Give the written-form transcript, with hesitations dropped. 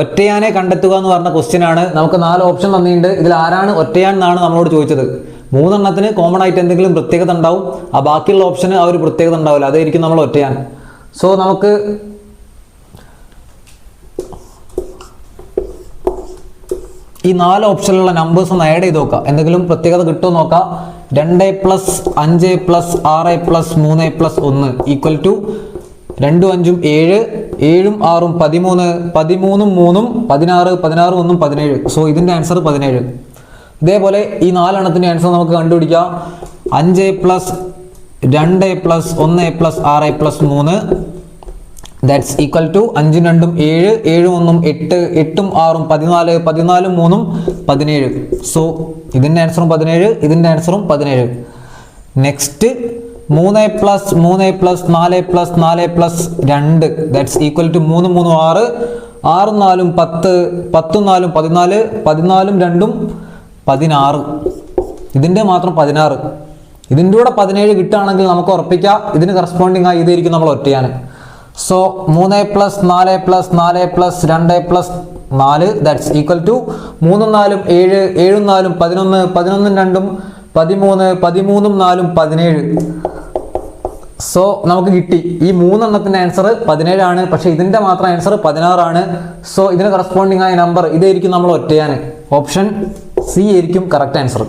ഒറ്റയാനെ കണ്ടെത്തുക എന്ന് പറഞ്ഞ ക്വസ്റ്റ്യൻ ആണ്. നമുക്ക് 4 ഓപ്ഷൻ തന്നിട്ടുണ്ട്. ഇതിൽ ആരാണ് ഒറ്റയാൻ എന്നാണ് നമ്മളോട് ചോദിച്ചത്. 3 എണ്ണത്തിന് കോമൺ ആയിട്ട് എന്തെങ്കിലും പ്രത്യേകത ഉണ്ടാവും, ആ ബാക്കിയുള്ള ഓപ്ഷന് ആ ഒരു പ്രത്യേകത ഉണ്ടാവില്ല, അതായിരിക്കും നമ്മൾ ഒറ്റയാൻ. സോ നമുക്ക് ഈ 4 ഓപ്ഷനിലുള്ള നമ്പേഴ്സ് ഒന്ന് ആഡ് ചെയ്ത് നോക്കാം, എന്തെങ്കിലും പ്രത്യേകത കിട്ടുമോ നോക്കാം. 2 + 5 + 6 + 3 + 1 ഈക്വൽ ടു 2 5 7 7 6 13 13 3 16 16 1 17. സോ ഇതിന്റെ ആൻസർ 17. ഇതേപോലെ ഈ 4 എണ്ണത്തിന്റെ ആൻസർ നമുക്ക് കണ്ടുപിടിക്കാം. 5 + 2 + 1 + 6 + 3 ദാറ്റ്സ് ഈക്വൽ ടു 5 2 7 7 1 8 8 6 14 14 3 17. സോ ഇതിന്റെ ആൻസറും 17, ഇതിന്റെ ആൻസറും 17. Next 3 + 3 + 4 + 4 + 2 that's equal to 3 3 6 6 4 10 10 4 14 14 2 16. ഇതിന്റെ മാത്രം 16. ഇതിൻ്റെ കൂടെ 17 കിട്ടുകയാണെങ്കിൽ നമുക്ക് ഉറപ്പിക്കാം ഇതിന് കറസ്പോണ്ടിങ് ആയി ഇതായിരിക്കും നമ്മൾ ഒറ്റയാൻ. So 3 + 4 + 4 + 2 + 4 that's equal to 3 4 7 7 4 11 11 2 13 13 4 17. So നമുക്ക് കിട്ടി ഈ 3 എണ്ണത്തിന്റെ ആൻസർ 17 ആണ്, പക്ഷെ ഇതിന്റെ മാത്രം ആൻസർ 16 ആണ്. സോ ഇതിന് കറസ്പോണ്ടിങ് ആയ നമ്പർ ഇതായിരിക്കും നമ്മൾ ഒറ്റയാൻ. ഓപ്ഷൻ സി ആയിരിക്കും കറക്റ്റ് ആൻസർ.